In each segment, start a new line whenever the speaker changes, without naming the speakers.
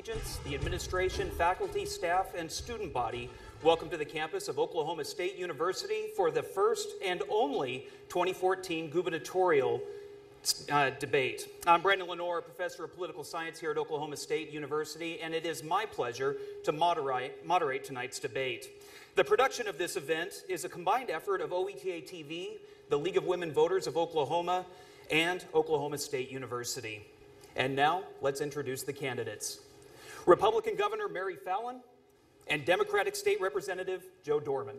regents, the administration, faculty, staff, and student body, welcome to the campus of Oklahoma State University for the first and only 2014 Gubernatorial debate. I'm Brandon Lenore, professor of political science here at Oklahoma State University, and it is my pleasure to moderate tonight's debate. The production of this event is a combined effort of OETA TV, the League of Women Voters of Oklahoma, and Oklahoma State University. And now, let's introduce the candidates. Republican Governor Mary Fallin and Democratic State Representative Joe Dorman.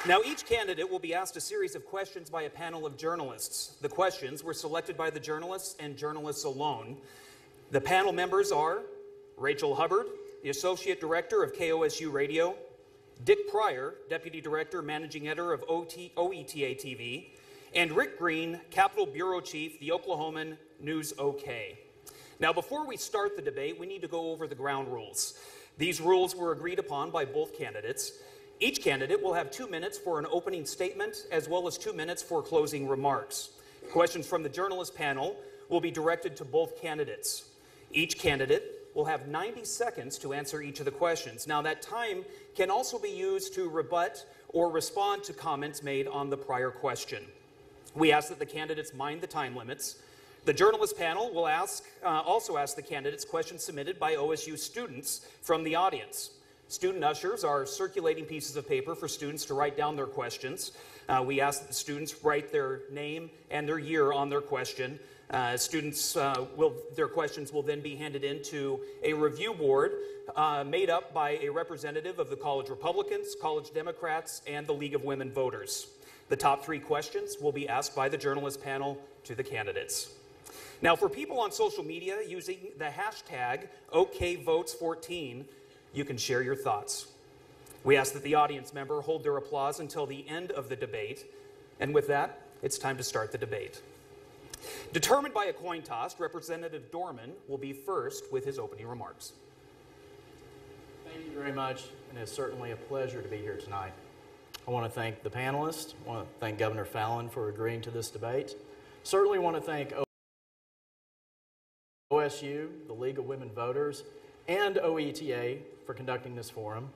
Now, each candidate will be asked a series of questions by a panel of journalists. The questions were selected by the journalists and journalists alone. The panel members are Rachel Hubbard, the Associate Director of KOSU Radio, Dick Pryor, Deputy Director, Managing Editor of OETA TV, and Rick Green, Capitol Bureau Chief, the Oklahoman News OK. Now, before we start the debate, we need to go over the ground rules. These rules were agreed upon by both candidates. Each candidate will have 2 minutes for an opening statement as well as 2 minutes for closing remarks. Questions from the journalist panel will be directed to both candidates. Each candidate will have 90 seconds to answer each of the questions. Now, that time can also be used to rebut or respond to comments made on the prior question. We ask that the candidates mind the time limits. The journalist panel will also ask the candidates questions submitted by OSU students from the audience. Student ushers are circulating pieces of paper for students to write down their questions. We ask that the students write their name and their year on their question. Their questions will then be handed into a review board made up by a representative of the College Republicans, College Democrats, and the League of Women Voters. The top 3 questions will be asked by the journalist panel to the candidates. Now, for people on social media using the hashtag OKVotes14, you can share your thoughts. We ask that the audience member hold their applause until the end of the debate. And with that, it's time to start the debate. Determined by a coin toss, Representative Dorman will be first with his opening remarks.
Thank you very much, and it's certainly a pleasure to be here tonight. I want to thank the panelists. I want to thank Governor Fallin for agreeing to this debate. Certainly want to thank OSU, the League of Women Voters, and OETA for conducting this forum.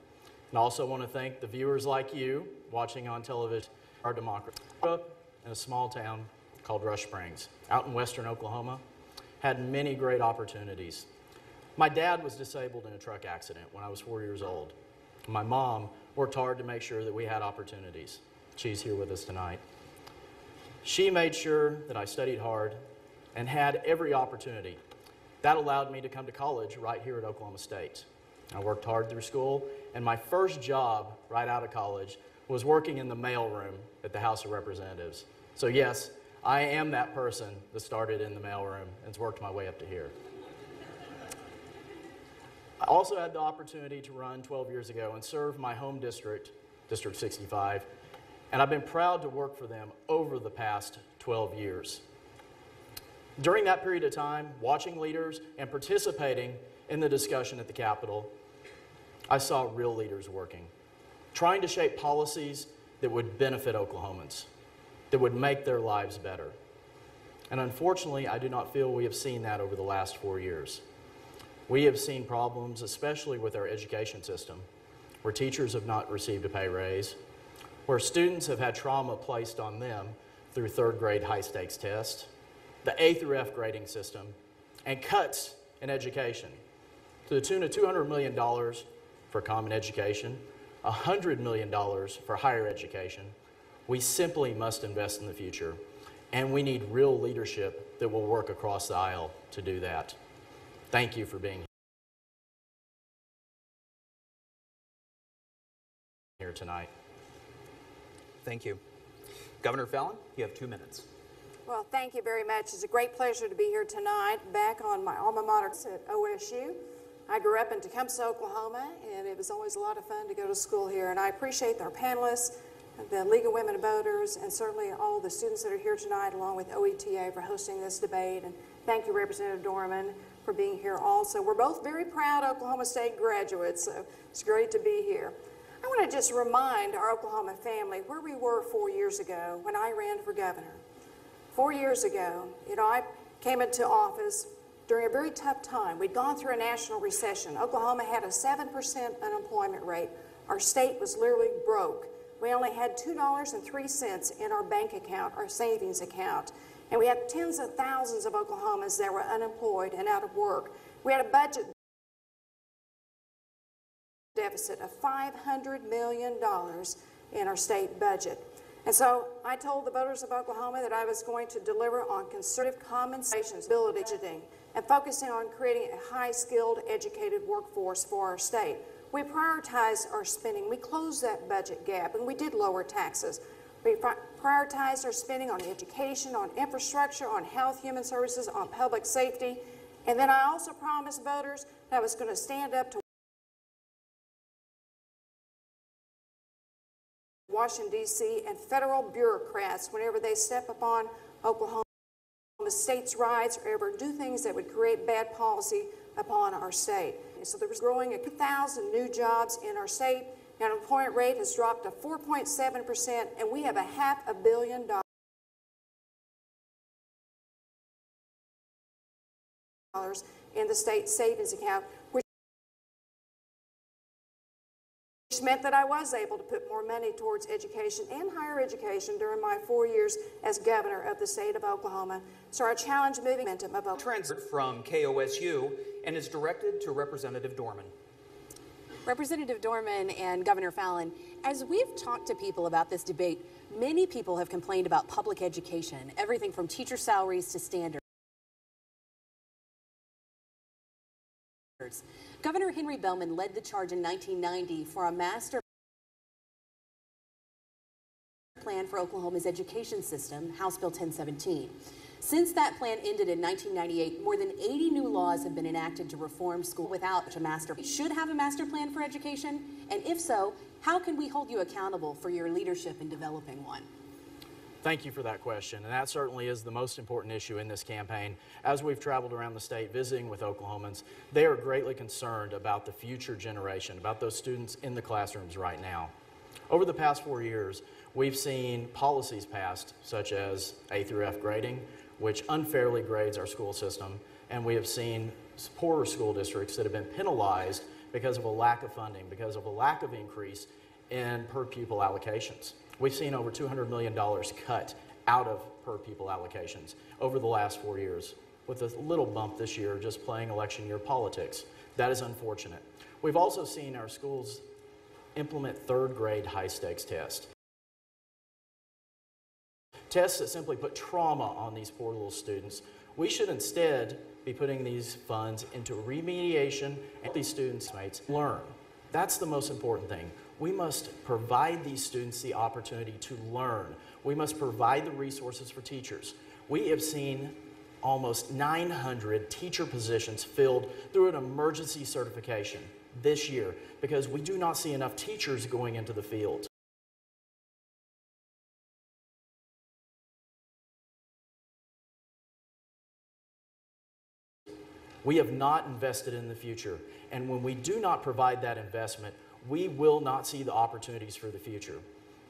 And I also want to thank the viewers like you watching on television. Our democracy. I grew up in a small town called Rush Springs, out in western Oklahoma, had many great opportunities. My dad was disabled in a truck accident when I was 4 years old. My mom worked hard to make sure that we had opportunities. She's here with us tonight. She made sure that I studied hard and had every opportunity. That allowed me to come to college right here at Oklahoma State. I worked hard through school, and my first job right out of college was working in the mailroom at the House of Representatives. So yes, I am that person that started in the mailroom and has worked my way up to here. I also had the opportunity to run 12 years ago and serve my home district, District 65, and I've been proud to work for them over the past 12 years. During that period of time, watching leaders and participating in the discussion at the Capitol, I saw real leaders working, trying to shape policies that would benefit Oklahomans, that would make their lives better. And unfortunately, I do not feel we have seen that over the last 4 years. We have seen problems, especially with our education system, where teachers have not received a pay raise, where students have had trauma placed on them through 3rd grade high-stakes tests, the A through F grading system, and cuts in education to the tune of $200 million for common education, $100 million for higher education. We simply must invest in the future, and we need real leadership that will work across the aisle to do that. Thank you for being here tonight.
Thank you. Governor Fallin, you have 2 minutes.
Well, thank you very much. It's a great pleasure to be here tonight, back on my alma mater at OSU. I grew up in Tecumseh, Oklahoma, and it was always a lot of fun to go to school here. And I appreciate our panelists the League of Women Voters, and certainly all the students that are here tonight, along with OETA, for hosting this debate. And thank you, Representative Dorman, for being here also. We're both very proud Oklahoma State graduates, so it's great to be here. I want to just remind our Oklahoma family where we were 4 years ago when I ran for governor. 4 years ago, I came into office during a very tough time. We'd gone through a national recession. Oklahoma had a 7% unemployment rate. Our state was literally broke. We only had $2.03 in our bank account, our savings account. And we had tens of thousands of Oklahomans that were unemployed and out of work. We had a budget deficit of $500 million in our state budget. And so I told the voters of Oklahoma that I was going to deliver on conservative common sense budgeting and focusing on creating a high-skilled, educated workforce for our state. We prioritized our spending. We closed that budget gap, and we did lower taxes. We prioritized our spending on education, on infrastructure, on health, human services, on public safety. And then I also promised voters that I was going to stand up to Washington, D.C., and federal bureaucrats whenever they step upon Oklahoma state's rights or ever do things that would create bad policy upon our state. And so there was growing 2,000 new jobs in our state. The unemployment rate has dropped to 4.7%, and we have $500 million in the state savings account, which meant that I was able to put more money towards education and higher education during my 4 years as governor of the state of Oklahoma. So our challenge moving momentum of
Transfer from KOSU and is directed to Representative Dorman.
Representative Dorman and Governor Fallin, as we've talked to people about this debate, many people have complained about public education, everything from teacher salaries to standards. Governor Henry Bellman led the charge in 1990 for a master plan for Oklahoma's education system, House Bill 1017. Since that plan ended in 1998, more than 80 new laws have been enacted to reform school without a master. Should have a master plan for education? And if so, how can we hold you accountable for your leadership in developing one?
Thank you for that question, and that certainly is the most important issue in this campaign. As we've traveled around the state visiting with Oklahomans, they are greatly concerned about the future generation, about those students in the classrooms right now. Over the past 4 years, we've seen policies passed, such as A through F grading, which unfairly grades our school system, and we have seen poorer school districts that have been penalized because of a lack of funding, because of a lack of increase in per pupil allocations. We've seen over $200 million cut out of per pupil allocations over the last 4 years, with a little bump this year just playing election year politics. That is unfortunate. We've also seen our schools implement third grade high stakes tests. Tests that simply put trauma on these poor little students. We should instead be putting these funds into remediation and these students' mates learn. That's the most important thing. We must provide these students the opportunity to learn. We must provide the resources for teachers. We have seen almost 900 teacher positions filled through an emergency certification this year because we do not see enough teachers going into the field. We have not invested in the future, and when we do not provide that investment, we will not see the opportunities for the future.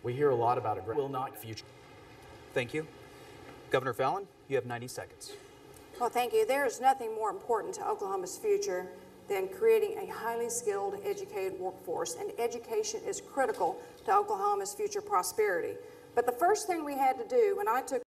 We hear a lot about it. Will not future.
Thank you. Governor Fallin, you have 90 seconds.
Well, thank you. There is nothing more important to Oklahoma's future than creating a highly skilled, educated workforce, and education is critical to Oklahoma's future prosperity. But the first thing we had to do when I took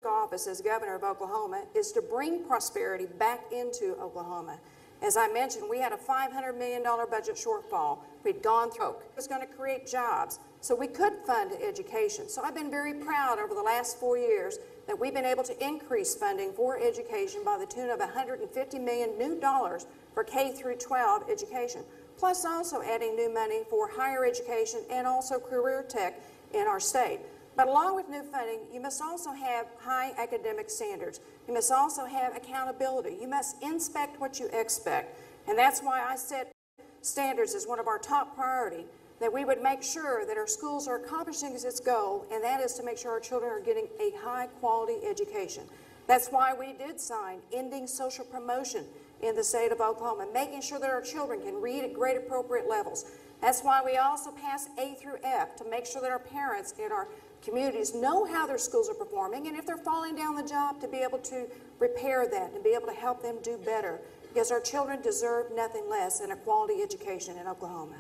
office as governor of Oklahoma is to bring prosperity back into Oklahoma. As I mentioned, we had a $500 million budget shortfall. We'd gone through. It was going to create jobs, so we could fund education. So I've been very proud over the last 4 years that we've been able to increase funding for education by the tune of $150 million new dollars for K through 12 education, plus also adding new money for higher education and also career tech in our state. But along with new funding, you must also have high academic standards. You must also have accountability. You must inspect what you expect. And that's why I set standards as one of our top priorities. that we would make sure that our schools are accomplishing its goal, and that is to make sure our children are getting a high-quality education. That's why we did sign ending social promotion in the state of Oklahoma, making sure that our children can read at grade appropriate levels. That's why we also pass A through F, to make sure that our parents in our communities know how their schools are performing, and if they're falling down the job, to be able to repair that and be able to help them do better, because our children deserve nothing less than a quality education in Oklahoma.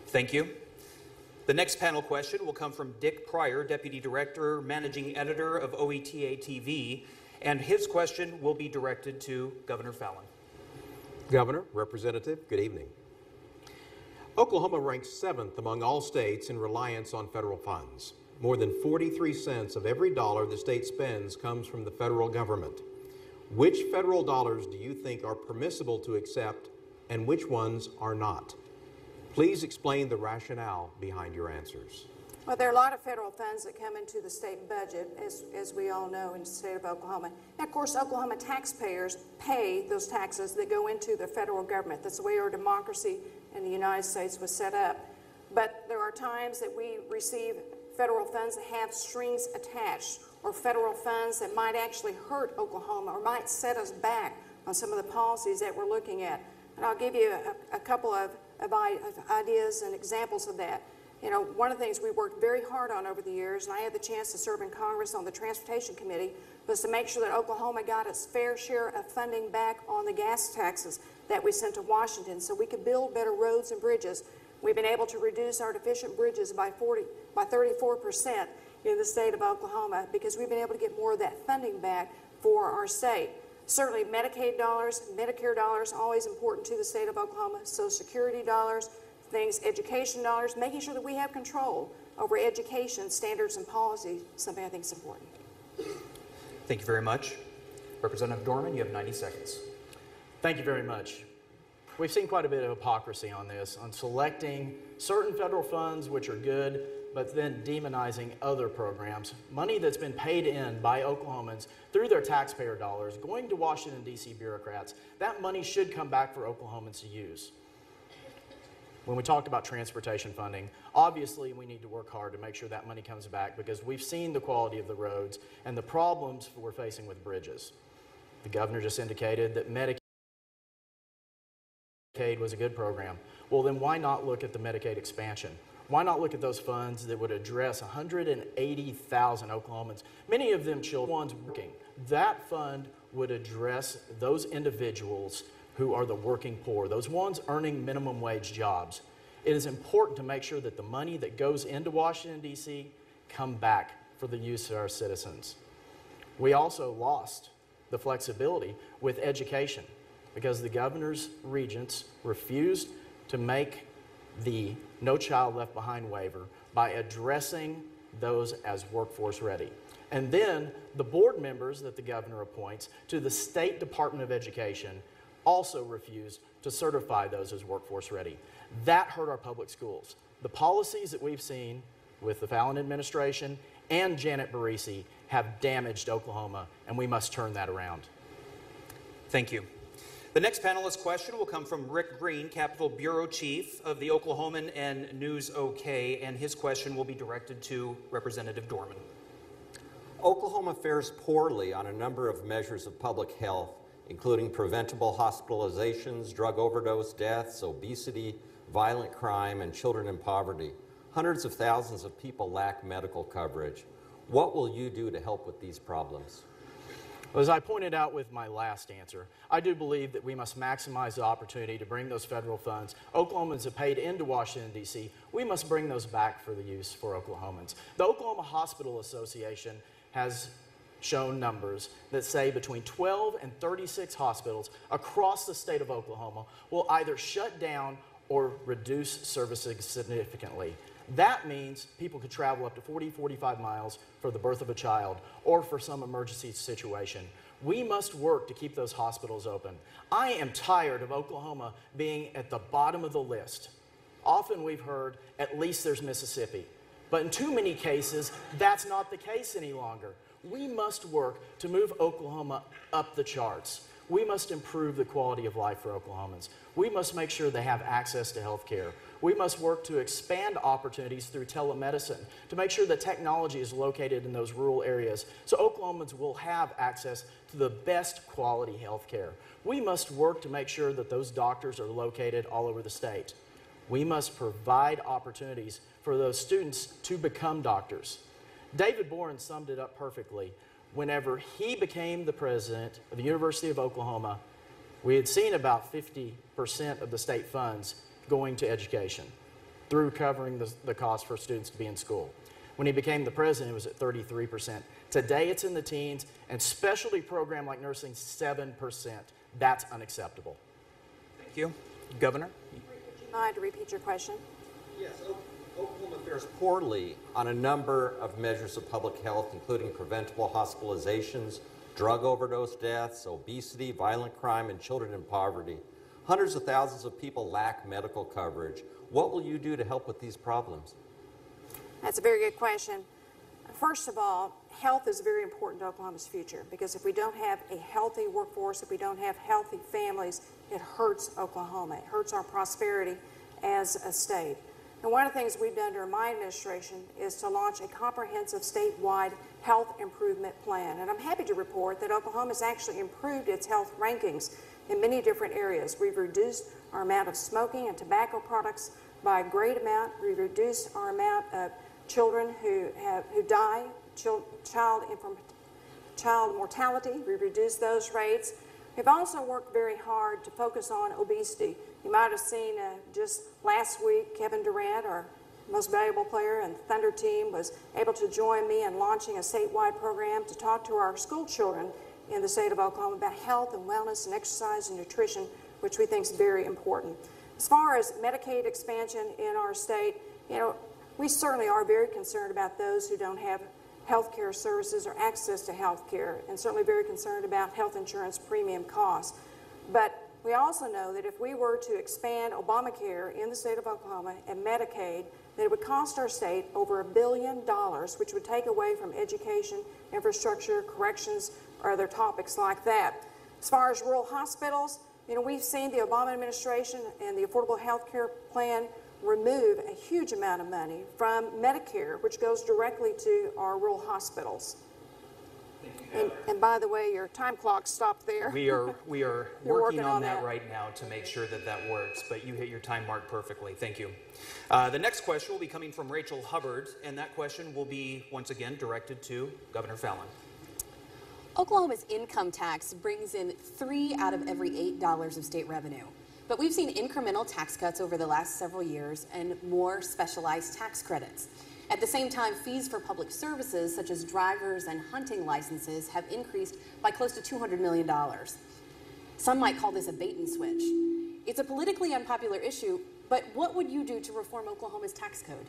Thank you. The next panel question will come from Dick Pryor, Deputy Director, Managing Editor of OETA TV, and his question will be directed to Governor Fallin.
Governor, Representative, good evening. Oklahoma ranks 7th among all states in reliance on federal funds. More than 43 cents of every dollar the state spends comes from the federal government. Which federal dollars do you think are permissible to accept and which ones are not? Please explain the rationale behind your answers.
Well, there are a lot of federal funds that come into the state budget, as we all know, in the state of Oklahoma. And of course, Oklahoma taxpayers pay those taxes that go into the federal government. That's the way our democracy in the United States was set up. But there are times that we receive federal funds that have strings attached, or federal funds that might actually hurt Oklahoma or might set us back on some of the policies that we're looking at. And I'll give you a couple of ideas and examples of that. You know, one of the things we worked very hard on over the years, and I had the chance to serve in Congress on the Transportation Committee, was to make sure that Oklahoma got its fair share of funding back on the gas taxes that we sent to Washington so we could build better roads and bridges. We've been able to reduce our deficient bridges by 34% in the state of Oklahoma because we've been able to get more of that funding back for our state. Certainly Medicaid dollars, Medicare dollars, always important to the state of Oklahoma, Social Security dollars, things, education dollars, making sure that we have control over education standards and policy, something I think is important.
Thank you very much. Representative Dorman, you have 90 seconds.
Thank you very much. We've seen quite a bit of hypocrisy on this, on selecting certain federal funds, which are good, but then demonizing other programs. Money that's been paid in by Oklahomans through their taxpayer dollars, going to Washington, D.C. bureaucrats, that money should come back for Oklahomans to use. When we talked about transportation funding, obviously we need to work hard to make sure that money comes back because we've seen the quality of the roads and the problems we're facing with bridges. The governor just indicated that Medicaid was a good program. Well, then why not look at the Medicaid expansion? Why not look at those funds that would address 180,000 Oklahomans, many of them children working? That fund would address those individuals who are the working poor, those ones earning minimum wage jobs. It is important to make sure that the money that goes into Washington, D.C. come back for the use of our citizens. We also lost the flexibility with education because the governor's regents refused to make the No Child Left Behind waiver by addressing those as workforce ready. And then the board members that the governor appoints to the State Department of Education also refused to certify those as workforce ready. That hurt our public schools. The policies that we've seen with the Fallin administration and Janet Barisi have damaged Oklahoma, and we must turn that around.
Thank you. The next panelist question will come from Rick Green, Capitol Bureau Chief of the Oklahoman and News OK, and his question will be directed to Representative Dorman.
Oklahoma fares poorly on a number of measures of public health, including preventable hospitalizations, drug overdose deaths, obesity, violent crime, and children in poverty. Hundreds of thousands of people lack medical coverage. What will you do to help with these problems?
Well, as I pointed out with my last answer, I do believe that we must maximize the opportunity to bring those federal funds Oklahomans have paid into Washington, D.C. We must bring those back for the use for Oklahomans. The Oklahoma Hospital Association has shown numbers that say between 12 and 36 hospitals across the state of Oklahoma will either shut down or reduce services significantly. That means people could travel up to 40, 45 miles for the birth of a child or for some emergency situation. We must work to keep those hospitals open. I am tired of Oklahoma being at the bottom of the list. Often we've heard, at least there's Mississippi. But in too many cases, that's not the case any longer. We must work to move Oklahoma up the charts. we must improve the quality of life for Oklahomans. We must make sure they have access to health care. We must work to expand opportunities through telemedicine to make sure that technology is located in those rural areas so Oklahomans will have access to the best quality health care. We must work to make sure that those doctors are located all over the state. We must provide opportunities for those students to become doctors. David Boren summed it up perfectly. Whenever he became the president of the University of Oklahoma, we had seen about 50% of the state funds going to education through covering the cost for students to be in school. When he became the president, it was at 33%. Today, it's in the teens, and specialty program like nursing, 7%. That's unacceptable.
Thank you. Governor?
Would you mind to repeat your question?
Yes, Oklahoma fares poorly on a number of measures of public health, including preventable hospitalizations, drug overdose deaths, obesity, violent crime, and children in poverty. Hundreds of thousands of people lack medical coverage. What will you do to help with these problems?
That's a very good question. First of all, health is very important to Oklahoma's future because if we don't have a healthy workforce, if we don't have healthy families, it hurts Oklahoma. It hurts our prosperity as a state. And one of the things we've done during my administration is to launch a comprehensive statewide health improvement plan. And I'm happy to report that Oklahoma has actually improved its health rankings in many different areas. We've reduced our amount of smoking and tobacco products by a great amount. We've reduced our amount of children who die, child mortality. We've reduced those rates. We've also worked very hard to focus on obesity. You might have seen just last week, Kevin Durant, our most valuable player and the Thunder team, was able to join me in launching a statewide program to talk to our school children in the state of Oklahoma about health and wellness and exercise and nutrition, which we think is very important. As far as Medicaid expansion in our state, we certainly are very concerned about those who don't have health care services or access to health care, and certainly very concerned about health insurance premium costs. But we also know that if we were to expand Obamacare in the state of Oklahoma and Medicaid, that it would cost our state over $1 billion, which would take away from education, infrastructure, corrections, or other topics like that. As far as rural hospitals, we've seen the Obama administration and the Affordable Health Care Plan remove a huge amount of money from Medicare, which goes directly to our rural hospitals. And by the way, your time clock stopped there.
We are working on that
that
right now to make sure that that works, but you hit your time mark perfectly. Thank you. The next question will be coming from Rachel Hubbard, and that question will be, once again, directed to Governor Fallin.
Oklahoma's income tax brings in $3 out of every $8 of state revenue. But we've seen incremental tax cuts over the last several years and more specialized tax credits. At the same time, fees for public services, such as drivers and hunting licenses, have increased by close to $200 million. Some might call this a bait and switch. It's a politically unpopular issue, but what would you do to reform Oklahoma's tax code?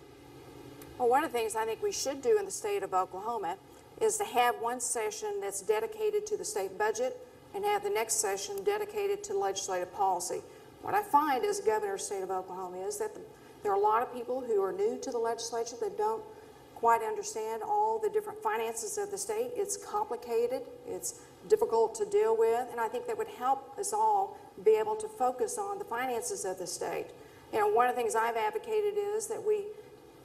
Well, one of the things I think we should do in the state of Oklahoma is to have one session that's dedicated to the state budget and have the next session dedicated to legislative policy. What I find as governor of the state of Oklahoma is that there are a lot of people who are new to the legislature that don't quite understand all the different finances of the state. It's complicated, it's difficult to deal with, and I think that would help us all be able to focus on the finances of the state. One of the things I've advocated is that we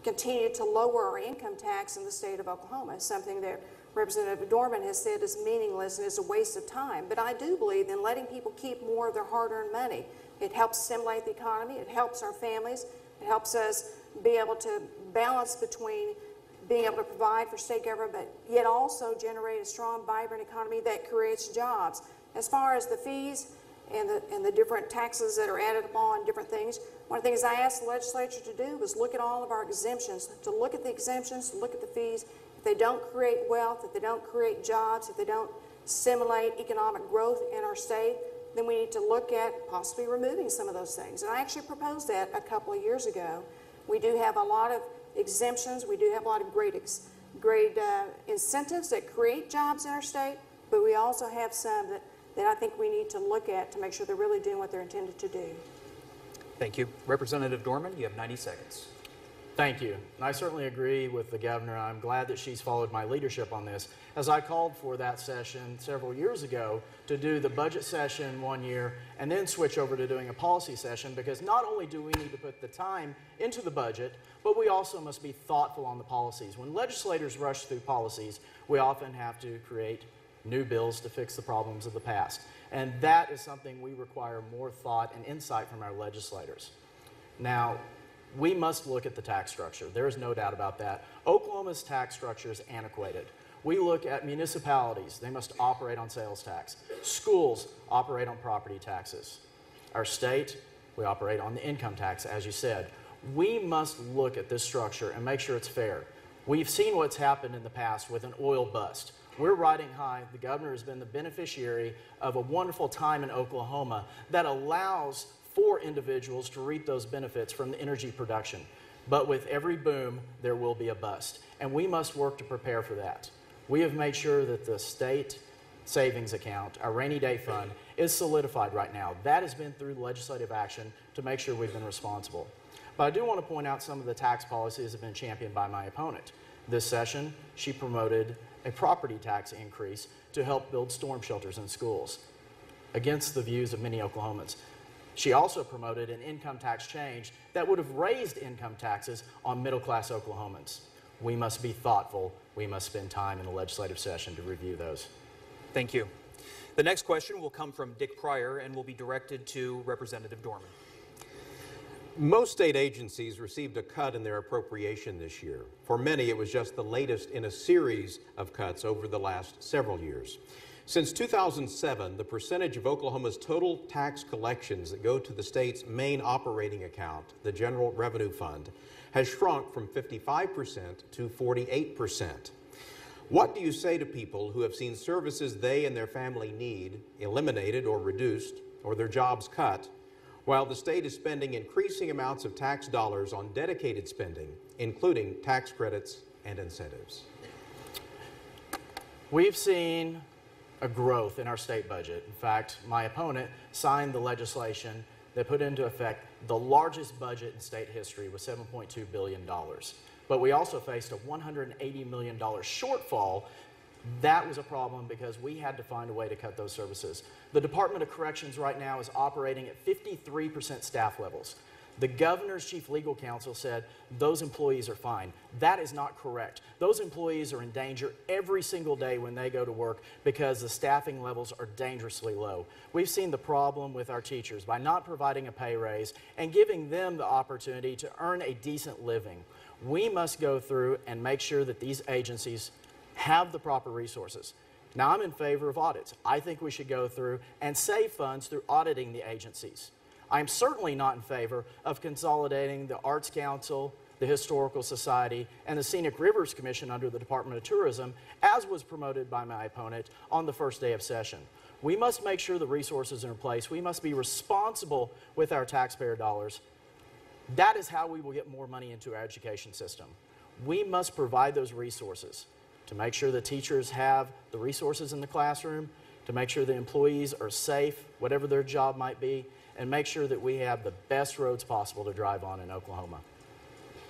continue to lower our income tax in the state of Oklahoma, something that Representative Dorman has said is meaningless and is a waste of time. But I do believe in letting people keep more of their hard-earned money. It helps stimulate the economy, it helps our families, it helps us be able to balance between being able to provide for state government, but yet also generate a strong, vibrant economy that creates jobs. As far as the fees and the different taxes that are added upon different things, one of the things I asked the legislature to do was look at all of our exemptions, to look at the exemptions, to look at the fees. If they don't create wealth, if they don't create jobs, if they don't stimulate economic growth in our state, then we need to look at possibly removing some of those things. And I actually proposed that a couple of years ago. We do have a lot of exemptions. We do have a lot of great incentives that create jobs in our state, but we also have some that I think we need to look at to make sure they're really doing what they're intended to do.
Thank you. Representative Dorman, you have 90 seconds.
Thank you. And I certainly agree with the governor. I'm glad that she's followed my leadership on this, as I called for that session several years ago to do the budget session one year and then switch over to doing a policy session, because not only do we need to put the time into the budget, but we also must be thoughtful on the policies. When legislators rush through policies, we often have to create new bills to fix the problems of the past. And that is something we require more thought and insight from our legislators. Now, we must look at the tax structure. There is no doubt about that. Oklahoma's tax structure is antiquated. We look at municipalities. They must operate on sales tax. Schools operate on property taxes. Our state, we operate on the income tax, as you said. We must look at this structure and make sure it's fair. We've seen what's happened in the past with an oil bust. We're riding high. The governor has been the beneficiary of a wonderful time in Oklahoma that allows for individuals to reap those benefits from the energy production. But with every boom, there will be a bust. And we must work to prepare for that. We have made sure that the state savings account, our rainy day fund, is solidified right now. That has been through legislative action to make sure we've been responsible. But I do want to point out some of the tax policies that have been championed by my opponent. This session, she promoted a property tax increase to help build storm shelters in schools, against the views of many Oklahomans. She also promoted an income tax change that would have raised income taxes on middle-class Oklahomans. We must be thoughtful. We must spend time in the legislative session to review those.
Thank you. The next question will come from Dick Pryor and will be directed to Representative Dorman.
Most state agencies received a cut in their appropriation this year. For many, it was just the latest in a series of cuts over the last several years. Since 2007, the percentage of Oklahoma's total tax collections that go to the state's main operating account, the General Revenue Fund, has shrunk from 55% to 48%. What do you say to people who have seen services they and their family need eliminated or reduced, or their jobs cut, while the state is spending increasing amounts of tax dollars on dedicated spending, including tax credits and incentives?
We've seen a growth in our state budget. In fact, my opponent signed the legislation that put into effect the largest budget in state history with $7.2 billion. But we also faced a $180 million shortfall. That was a problem because we had to find a way to cut those services. The Department of Corrections right now is operating at 53% staff levels. The governor's chief legal counsel said those employees are fine. That is not correct. Those employees are in danger every single day when they go to work because the staffing levels are dangerously low. We've seen the problem with our teachers by not providing a pay raise and giving them the opportunity to earn a decent living. We must go through and make sure that these agencies have the proper resources. Now, I'm in favor of audits. I think we should go through and save funds through auditing the agencies. I'm certainly not in favor of consolidating the Arts Council, the Historical Society, and the Scenic Rivers Commission under the Department of Tourism, as was promoted by my opponent on the first day of session. We must make sure the resources are in place. We must be responsible with our taxpayer dollars. That is how we will get more money into our education system. We must provide those resources to make sure the teachers have the resources in the classroom, to make sure the employees are safe, whatever their job might be, and make sure that we have the best roads possible to drive on in Oklahoma.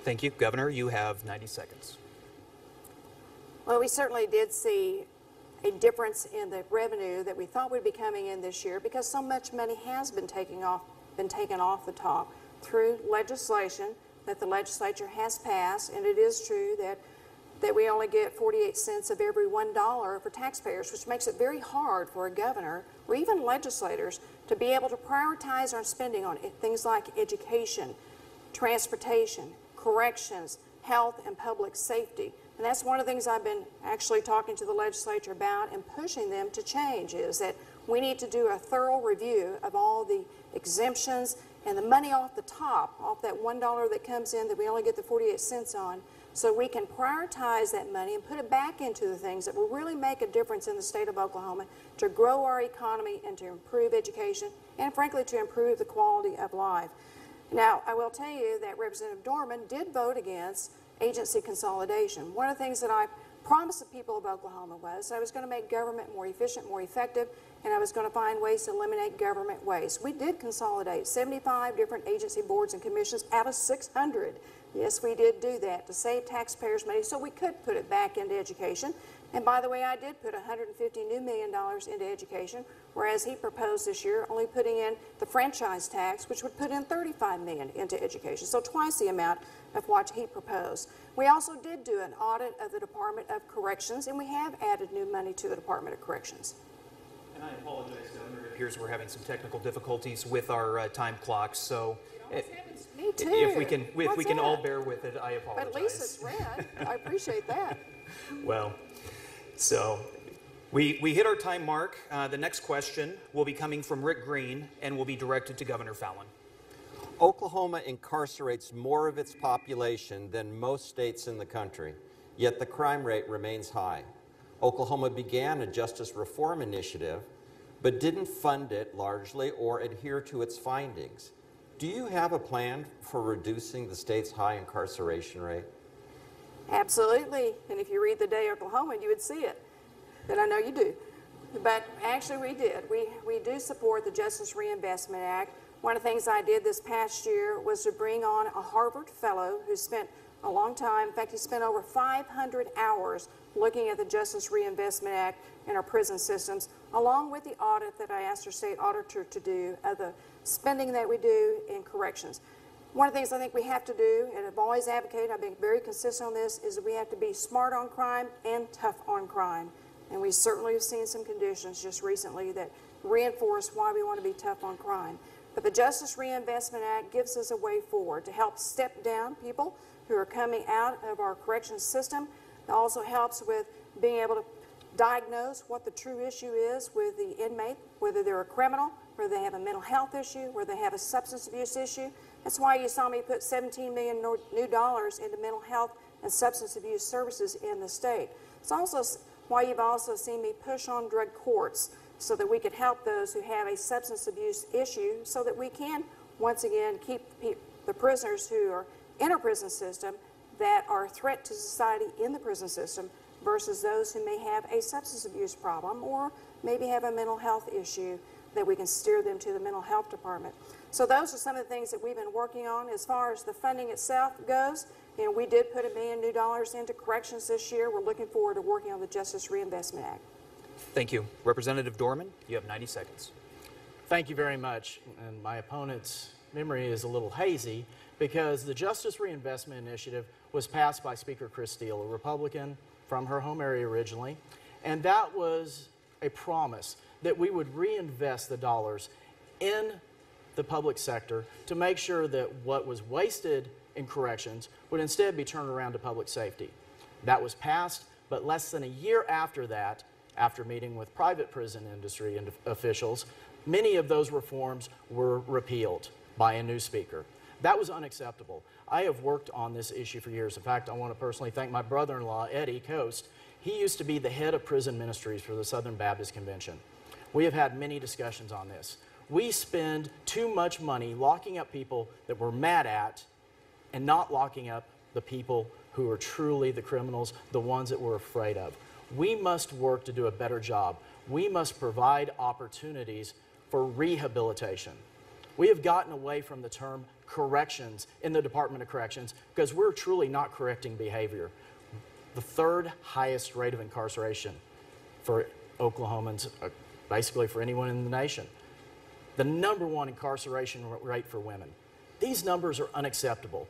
Thank you. Governor, you have 90 seconds.
Well, we certainly did see a difference in the revenue that we thought would be coming in this year because so much money has been taken off the top through legislation that the legislature has passed, and it is true that we only get 48 cents of every $1 for taxpayers, which makes it very hard for a governor or even legislators to be able to prioritize our spending on things like education, transportation, corrections, health, and public safety. And that's one of the things I've been actually talking to the legislature about and pushing them to change, is that we need to do a thorough review of all the exemptions and the money off the top, off that $1 that comes in that we only get the 48 cents on, so we can prioritize that money and put it back into the things that will really make a difference in the state of Oklahoma to grow our economy and to improve education and, frankly, to improve the quality of life. Now, I will tell you that Representative Dorman did vote against agency consolidation. One of the things that I promised the people of Oklahoma was I was going to make government more efficient, more effective, and I was going to find ways to eliminate government waste. We did consolidate 75 different agency boards and commissions out of 600 Yes, we did do that to save taxpayers money so we could put it back into education. And by the way, I did put $150 million into education, whereas he proposed this year only putting in the franchise tax, which would put in $35 million into education, so twice the amount of what he proposed. We also did do an audit of the Department of Corrections, and we have added new money to the Department of Corrections.
And I apologize, Governor. It appears we're having some technical difficulties with our time clocks, so
Me too.
if we can all
that?
bear with it, I apologize.
But at least it's red. I appreciate that.
Well, so we hit our time mark. The next question will be coming from Rick Green and will be directed to Governor Fallin.
Oklahoma incarcerates more of its population than most states in the country, yet the crime rate remains high. Oklahoma began a justice reform initiative, but didn't fund it largely or adhere to its findings. Do you have a plan for reducing the state's high incarceration rate?
Absolutely. And if you read the Day Oklahoma, you would see it. And I know you do. But actually we did. We do support the Justice Reinvestment Act. One of the things I did this past year was to bring on a Harvard fellow who spent a long time. In fact, he spent over 500 hours looking at the Justice Reinvestment Act in our prison systems, along with the audit that I asked our state auditor to do of the spending that we do in corrections. One of the things I think we have to do, and I've always advocated, I've been very consistent on this, is that we have to be smart on crime and tough on crime. And we certainly have seen some conditions just recently that reinforce why we want to be tough on crime. But the Justice Reinvestment Act gives us a way forward to help step down people who are coming out of our corrections system. It also helps with being able to diagnose what the true issue is with the inmate, whether they're a criminal, whether they have a mental health issue, whether they have a substance abuse issue. That's why you saw me put $17 million new dollars into mental health and substance abuse services in the state. It's also why you've also seen me push on drug courts so that we could help those who have a substance abuse issue so that we can, once again, keep the prisoners who are in our prison system that are a threat to society in the prison system versus those who may have a substance abuse problem or maybe have a mental health issue that we can steer them to the mental health department. So those are some of the things that we've been working on. As far as the funding itself goes, you know, we did put $1 million new into corrections this year. We're looking forward to working on the Justice Reinvestment Act.
Thank you. Representative Dorman, you have 90 seconds.
Thank you very much. And my opponent's memory is a little hazy because the Justice Reinvestment Initiative was passed by Speaker Chris Steele, a Republican from her home area originally, and that was a promise that we would reinvest the dollars in the public sector to make sure that what was wasted in corrections would instead be turned around to public safety. That was passed, but less than a year after that, after meeting with private prison industry and officials, many of those reforms were repealed by a new speaker. That was unacceptable. I have worked on this issue for years. In fact, I want to personally thank my brother-in-law, Eddie Coast. He used to be the head of prison ministries for the Southern Baptist Convention. We have had many discussions on this. We spend too much money locking up people that we're mad at and not locking up the people who are truly the criminals, the ones that we're afraid of. We must work to do a better job. We must provide opportunities for rehabilitation. We have gotten away from the term corrections in the Department of Corrections because we're truly not correcting behavior. The third highest rate of incarceration for Oklahomans, basically for anyone in the nation. The #1 incarceration rate for women. These numbers are unacceptable.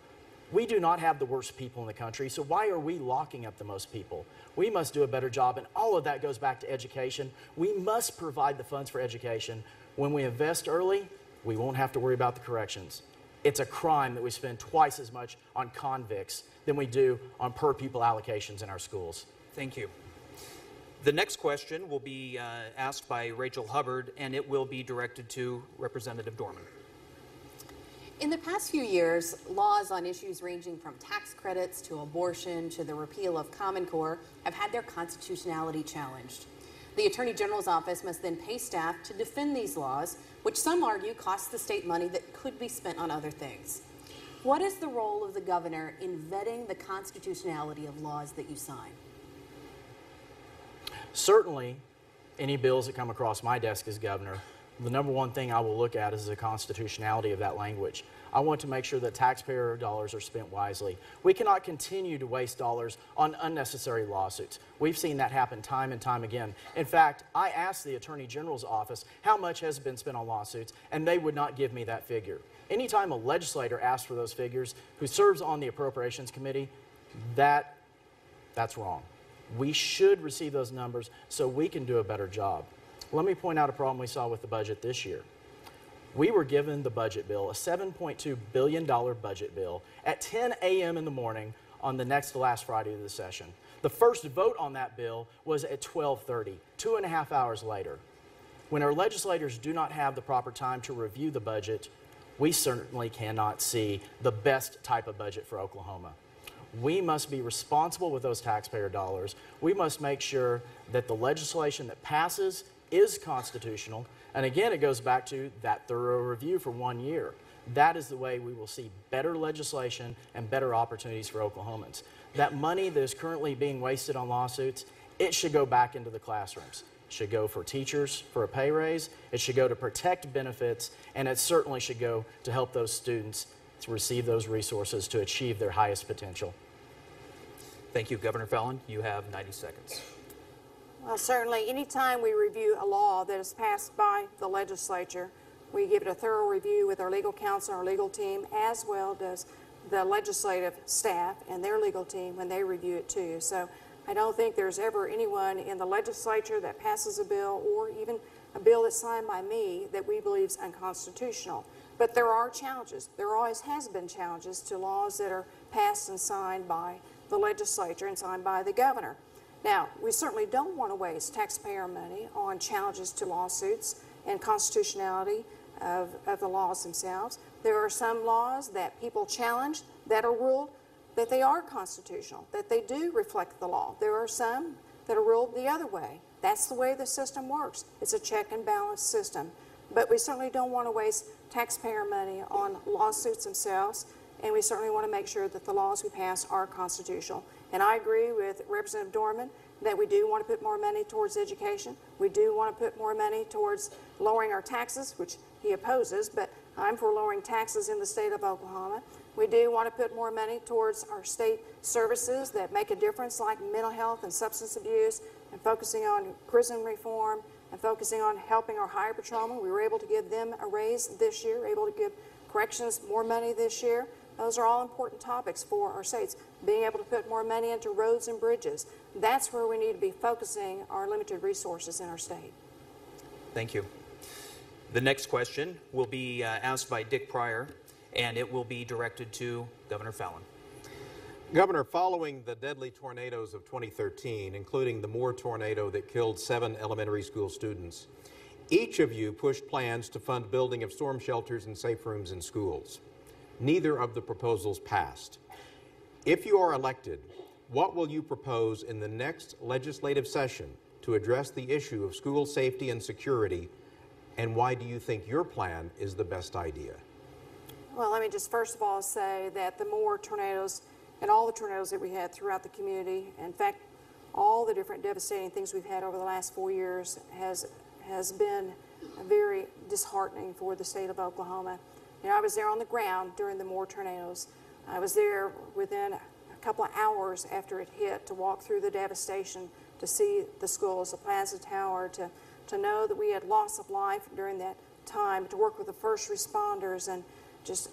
We do not have the worst people in the country, so why are we locking up the most people? We must do a better job, and all of that goes back to education. We must provide the funds for education. When we invest early, we won't have to worry about the corrections. It's a crime that we spend twice as much on convicts than we do on per pupil allocations in our schools.
Thank you. The next question will be asked by Rachel Hubbard, and it will be directed to Representative Dorman.
In the past few years, laws on issues ranging from tax credits to abortion to the repeal of Common Core have had their constitutionality challenged. The Attorney General's office must then pay staff to defend these laws, which some argue costs the state money that could be spent on other things. What is the role of the governor in vetting the constitutionality of laws that you sign?
Certainly, any bills that come across my desk as governor the number one thing I will look at is the constitutionality of that language. I want to make sure that taxpayer dollars are spent wisely. We cannot continue to waste dollars on unnecessary lawsuits. We've seen that happen time and time again. In fact, I asked the Attorney General's office how much has been spent on lawsuits, and they would not give me that figure. Anytime a legislator asks for those figures who serves on the Appropriations Committee, that's wrong. We should receive those numbers so we can do a better job. Let me point out a problem we saw with the budget this year. We were given the budget bill, a $7.2 billion budget bill, at 10 a.m. in the morning on the next to last Friday of the session. The first vote on that bill was at 12:30, 2.5 hours later. When our legislators do not have the proper time to review the budget, we certainly cannot see the best type of budget for Oklahoma. We must be responsible with those taxpayer dollars. We must make sure that the legislation that passes is constitutional. And again, it goes back to that thorough review for 1 year. That is the way we will see better legislation and better opportunities for Oklahomans. That money that is currently being wasted on lawsuits, it should go back into the classrooms. It should go for teachers for a pay raise. It should go to protect benefits, and it certainly should go to help those students to receive those resources to achieve their highest potential.
Thank you, Governor Fallin. You have 90 seconds.
Well, certainly, anytime we review a law that is passed by the legislature, we give it a thorough review with our legal counsel, our legal team, as well does the legislative staff and their legal team when they review it too. So I don't think there's ever anyone in the legislature that passes a bill or even a bill that's signed by me that we believe is unconstitutional. But there are challenges. There always has been challenges to laws that are passed and signed by the legislature and signed by the governor. Now, we certainly don't want to waste taxpayer money on challenges to lawsuits and constitutionality of the laws themselves. There are some laws that people challenge that are ruled that they are constitutional, that they do reflect the law. There are some that are ruled the other way. That's the way the system works. It's a check and balance system. But we certainly don't want to waste taxpayer money on lawsuits themselves, and we certainly want to make sure that the laws we pass are constitutional. And I agree with Representative Dorman that we do want to put more money towards education. We do want to put more money towards lowering our taxes, which he opposes, but I'm for lowering taxes in the state of Oklahoma. We do want to put more money towards our state services that make a difference, like mental health and substance abuse, and focusing on prison reform and focusing on helping our highway patrolmen. We were able to give them a raise this year, able to give corrections more money this year. Those are all important topics for our states. Being able to put more money into roads and bridges. That's where we need to be focusing our limited resources in our state.
Thank you. The next question will be asked by Dick Pryor, and it will be directed to Governor Fallin.
Governor, following the deadly tornadoes of 2013, including the Moore tornado that killed 7 elementary school students, each of you pushed plans to fund building of storm shelters and safe rooms in schools. Neither of the proposals passed. If you are elected, what will you propose in the next legislative session to address the issue of school safety and security, and why do you think your plan is the best idea?
Well, let me just first of all say that the Moore tornadoes and all the tornadoes that we had throughout the community, in fact, all the different devastating things we've had over the last 4 years has been very disheartening for the state of Oklahoma. You know, I was there on the ground during the Moore tornadoes. I was there within a couple of hours after it hit to walk through the devastation, to see the schools, the Plaza Tower, to know that we had loss of life during that time, to work with the first responders. And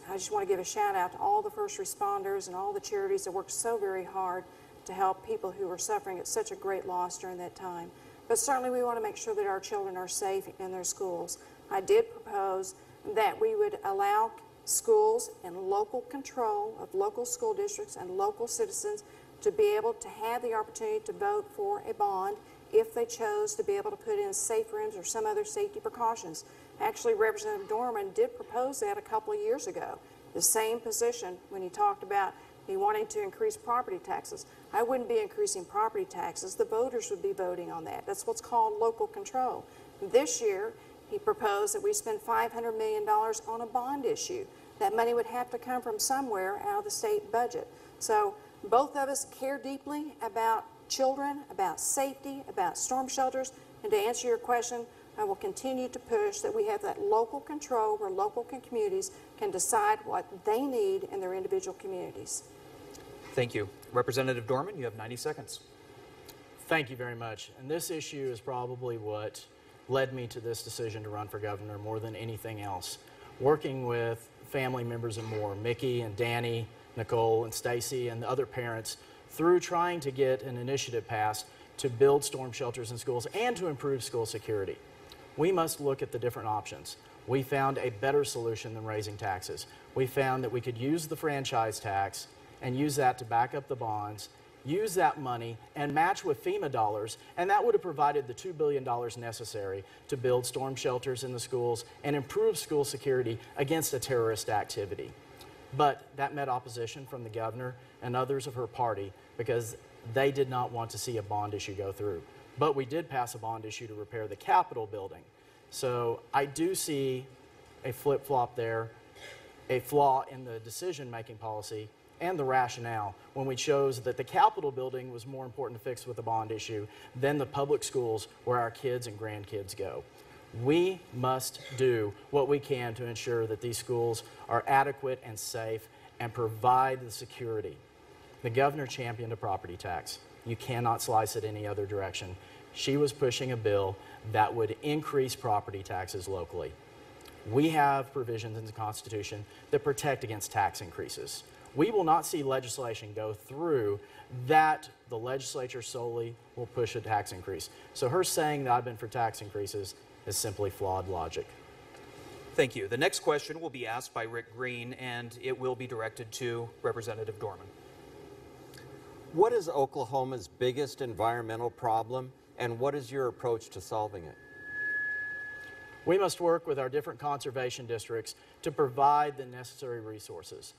I just want to give a shout out to all the first responders and all the charities that worked so very hard to help people who were suffering at such a great loss during that time. But certainly we want to make sure that our children are safe in their schools. I did propose that we would allow schools and local control of local school districts and local citizens to be able to have the opportunity to vote for a bond if they chose to be able to put in safe rooms or some other safety precautions. Actually, Representative Dorman did propose that a couple of years ago, the same position when he talked about he wanting to increase property taxes. I wouldn't be increasing property taxes. The voters would be voting on that. That's what's called local control. This year, he proposed that we spend $500 million on a bond issue. That money would have to come from somewhere out of the state budget. So both of us care deeply about children, about safety, about storm shelters. And to answer your question, I will continue to push that we have that local control where local communities can decide what they need in their individual communities.
Thank you. Representative Dorman, you have 90 seconds.
Thank you very much. And this issue is probably what led me to this decision to run for governor more than anything else. Working with family members and more, Mickey and Danny, Nicole and Stacy and the other parents, through trying to get an initiative passed to build storm shelters in schools and to improve school security. We must look at the different options. We found a better solution than raising taxes. We found that we could use the franchise tax and use that to back up the bonds, use that money and match with FEMA dollars, and that would have provided the $2 billion necessary to build storm shelters in the schools and improve school security against a terrorist activity. But that met opposition from the governor and others of her party because they did not want to see a bond issue go through. But we did pass a bond issue to repair the Capitol building. So I do see a flip-flop there, a flaw in the decision-making policy and the rationale when we chose that the Capitol building was more important to fix with a bond issue than the public schools where our kids and grandkids go. We must do what we can to ensure that these schools are adequate and safe and provide the security. The governor championed a property tax. You cannot slice it any other direction. She was pushing a bill that would increase property taxes locally. We have provisions in the Constitution that protect against tax increases. We will not see legislation go through that the legislature solely will push a tax increase. So her saying that I've been for tax increases is simply flawed logic.
Thank you. The next question will be asked by Rick Green, and it will be directed to Representative Dorman.
What is Oklahoma's biggest environmental problem, and what is your approach to solving it?
We must work with our different conservation districts to provide the necessary resources.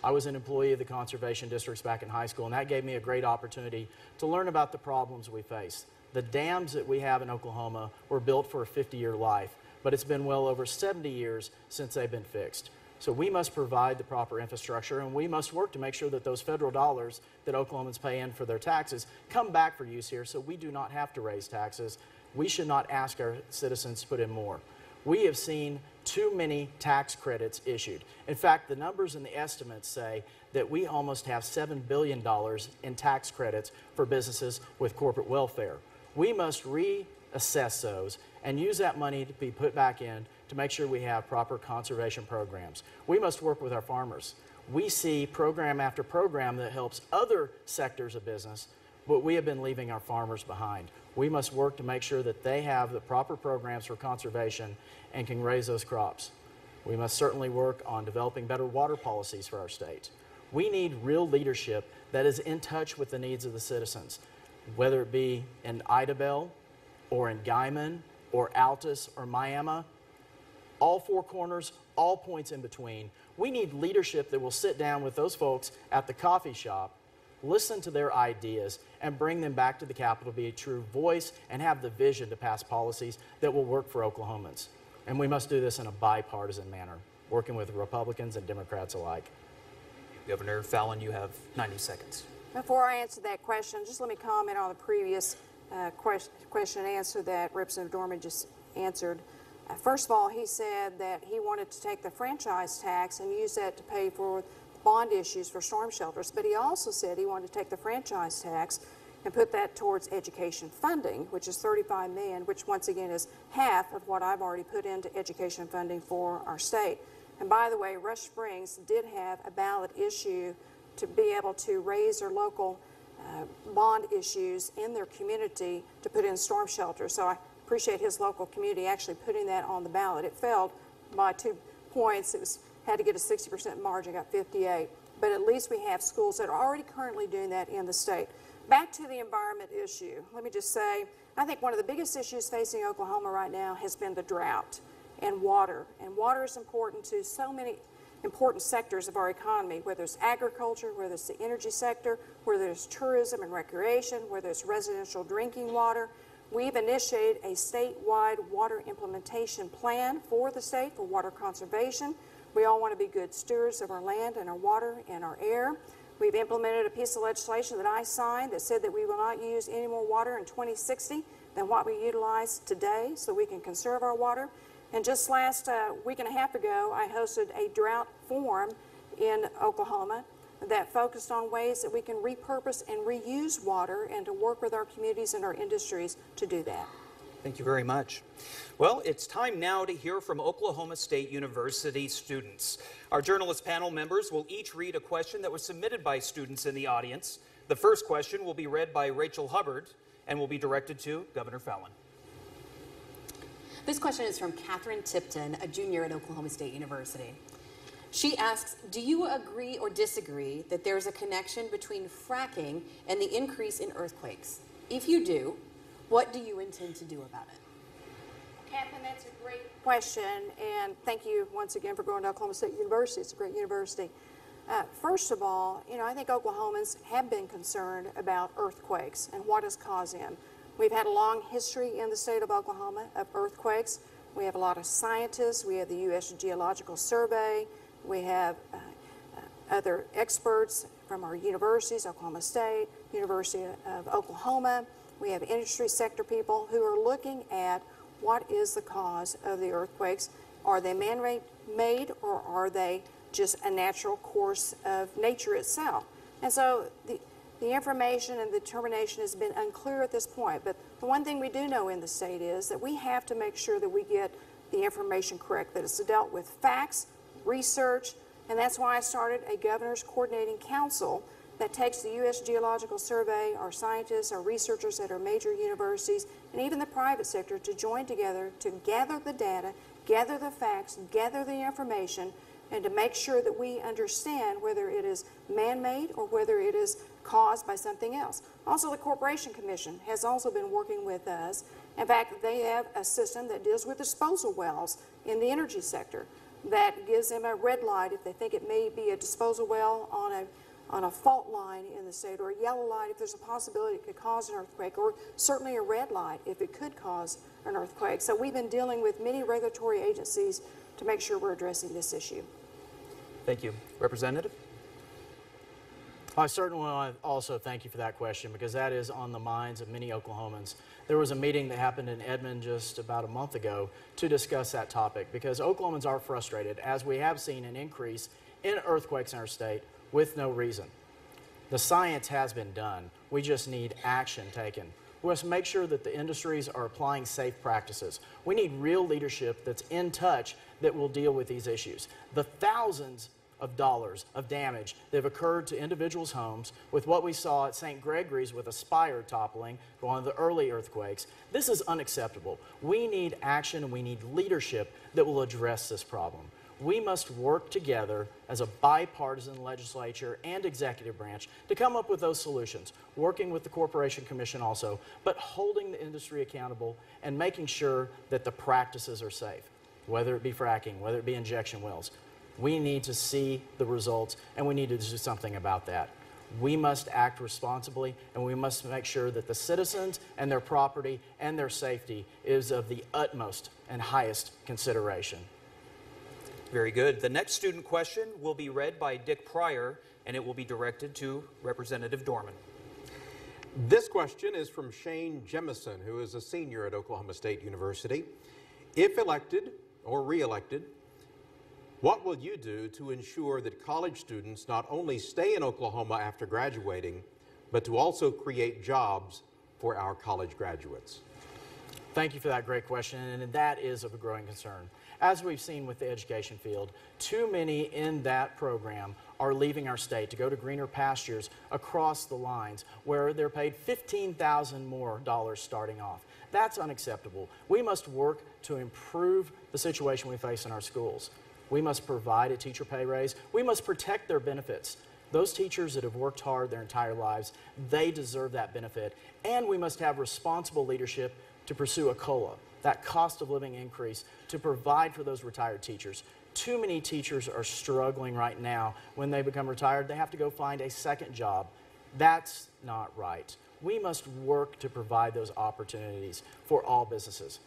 I was an employee of the conservation districts back in high school, and that gave me a great opportunity to learn about the problems we face. The dams that we have in Oklahoma were built for a 50-year life, but it's been well over 70 years since they've been fixed. So we must provide the proper infrastructure, and we must work to make sure that those federal dollars that Oklahomans pay in for their taxes come back for use here so we do not have to raise taxes. We should not ask our citizens to put in more. We have seen too many tax credits issued. In fact, the numbers and the estimates say that we almost have $7 billion in tax credits for businesses with corporate welfare. We must reassess those and use that money to be put back in to make sure we have proper conservation programs. We must work with our farmers. We see program after program that helps other sectors of business, but we have been leaving our farmers behind. We must work to make sure that they have the proper programs for conservation and can raise those crops. We must certainly work on developing better water policies for our state. We need real leadership that is in touch with the needs of the citizens, whether it be in Idabel or in Guyman or Altus or Miami, all four corners, all points in between. We need leadership that will sit down with those folks at the coffee shop, listen to their ideas, and bring them back to the Capitol, be a true voice, and have the vision to pass policies that will work for Oklahomans. And we must do this in a bipartisan manner, working with Republicans and Democrats alike.
Governor Fallin, you have 90 seconds.
Before I answer that question, just let me comment on the previous question and answer that Representative Dorman just answered. First of all, he said that he wanted to take the franchise tax and use that to pay for bond issues for storm shelters, but he also said he wanted to take the franchise tax and put that towards education funding, which is $35 million, which once again is half of what I've already put into education funding for our state. And by the way, Rush Springs did have a ballot issue to be able to raise their local bond issues in their community to put in storm shelters. So I appreciate his local community actually putting that on the ballot. It failed by 2 points. It had to get a 60% margin, got 58. But at least we have schools that are already currently doing that in the state. Back to the environment issue. Let me just say, I think one of the biggest issues facing Oklahoma right now has been the drought and water. And water is important to so many important sectors of our economy, whether it's agriculture, whether it's the energy sector, whether it's tourism and recreation, whether it's residential drinking water. We've initiated a statewide water implementation plan for the state for water conservation. We all want to be good stewards of our land and our water and our air. We've implemented a piece of legislation that I signed that said that we will not use any more water in 2060 than what we utilize today so we can conserve our water. And just last week and a half ago, I hosted a drought forum in Oklahoma that focused on ways that we can repurpose and reuse water and to work with our communities and our industries to do that.
Thank you very much. Well, it's time now to hear from Oklahoma State University students. Our journalist panel members will each read a question that was submitted by students in the audience. The first question will be read by Rachel Hubbard and will be directed to Governor Fallin.
This question is from Catherine Tipton, a junior at Oklahoma State University. She asks, do you agree or disagree that there's a connection between fracking and the increase in earthquakes? If you do, what do you intend to do about it?
Catherine, that's a great question, and thank you once again for going to Oklahoma State University. It's a great university. First of all, I think Oklahomans have been concerned about earthquakes and what is causing them. We've had a long history in the state of Oklahoma of earthquakes. We have a lot of scientists. We have the U.S. Geological Survey. We have other experts from our universities, Oklahoma State, University of Oklahoma. We have industry sector people who are looking at what is the cause of the earthquakes. Are they man-made or are they just a natural course of nature itself? And so the information and the determination has been unclear at this point. But the one thing we do know in the state is that we have to make sure that we get the information correct, that it's dealt with facts, research, and that's why I started a Governor's Coordinating Council that takes the U.S. Geological Survey, our scientists, our researchers at our major universities, and even the private sector to join together to gather the data, gather the facts, gather the information, and to make sure that we understand whether it is man-made or whether it is caused by something else. Also, the Corporation Commission has also been working with us. In fact, they have a system that deals with disposal wells in the energy sector that gives them a red light if they think it may be a disposal well on a fault line in the state, or a yellow light if there's a possibility it could cause an earthquake, or certainly a red light if it could cause an earthquake. So we've been dealing with many regulatory agencies to make sure we're addressing this issue.
Thank you. Representative?
I certainly want to also thank you for that question, because that is on the minds of many Oklahomans. There was a meeting that happened in Edmond just about a month ago to discuss that topic, because Oklahomans are frustrated, as we have seen an increase in earthquakes in our state with no reason. The science has been done. We just need action taken. We must make sure that the industries are applying safe practices. We need real leadership that's in touch that will deal with these issues. The thousands of dollars of damage that have occurred to individuals' homes with what we saw at St. Gregory's with a spire toppling, one of the early earthquakes. This is unacceptable. We need action and we need leadership that will address this problem. We must work together as a bipartisan legislature and executive branch to come up with those solutions, working with the Corporation Commission also, but holding the industry accountable and making sure that the practices are safe, whether it be fracking, whether it be injection wells. We need to see the results, and we need to do something about that. We must act responsibly, and we must make sure that the citizens and their property and their safety is of the utmost and highest consideration.
Very good. The next student question will be read by Dick Pryor, and it will be directed to Representative Dorman.
This question is from Shane Jemison, who is a senior at Oklahoma State University. If elected or re-elected, what will you do to ensure that college students not only stay in Oklahoma after graduating, but to also create jobs for our college graduates?
Thank you for that great question, and that is of a growing concern. As we've seen with the education field, too many in that program are leaving our state to go to greener pastures across the lines where they're paid $15,000 more starting off. That's unacceptable. We must work to improve the situation we face in our schools. We must provide a teacher pay raise. We must protect their benefits. Those teachers that have worked hard their entire lives, they deserve that benefit. And we must have responsible leadership to pursue a COLA, that cost of living increase, to provide for those retired teachers. Too many teachers are struggling right now. When they become retired, they have to go find a second job. That's not right. We must work to provide those opportunities for all businesses.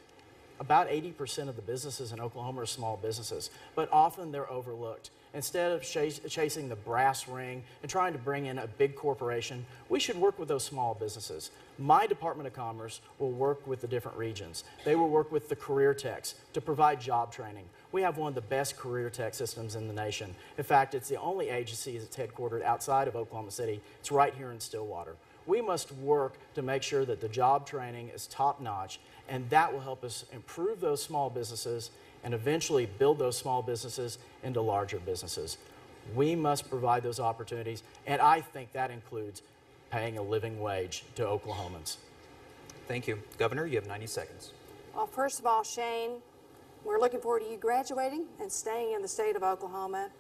About 80% of the businesses in Oklahoma are small businesses, but often they're overlooked. Instead of chasing the brass ring and trying to bring in a big corporation, we should work with those small businesses. My Department of Commerce will work with the different regions. They will work with the career techs to provide job training. We have one of the best career tech systems in the nation. In fact, it's the only agency that's headquartered outside of Oklahoma City. It's right here in Stillwater. We must work to make sure that the job training is top-notch, and that will help us improve those small businesses and eventually build those small businesses into larger businesses. We must provide those opportunities, and I think that includes paying a living wage to Oklahomans.
Thank you. Governor, you have 90 seconds.
Well, first of all, Shane, we're looking forward to you graduating and staying in the state of Oklahoma.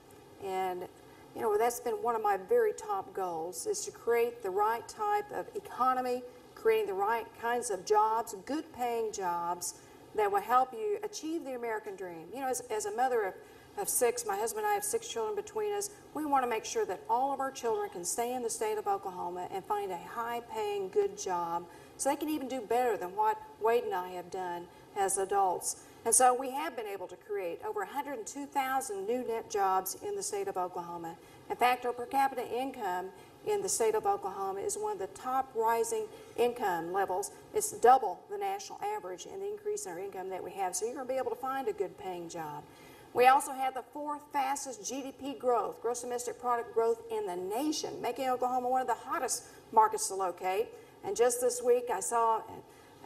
And, you know, that's been one of my very top goals, is to create the right type of economy, creating the right kinds of jobs, good paying jobs that will help you achieve the American dream. You know, as a mother of six, my husband and I have 6 children between us, we want to make sure that all of our children can stay in the state of Oklahoma and find a high-paying, good job so they can even do better than what Wade and I have done as adults. And so we have been able to create over 102,000 new net jobs in the state of Oklahoma. In fact, our per capita income in the state of Oklahoma is one of the top rising income levels. It's double the national average in the increase in our income that we have. So you're going to be able to find a good paying job. We also have the 4th fastest GDP growth, gross domestic product growth in the nation, making Oklahoma one of the hottest markets to locate. And just this week I saw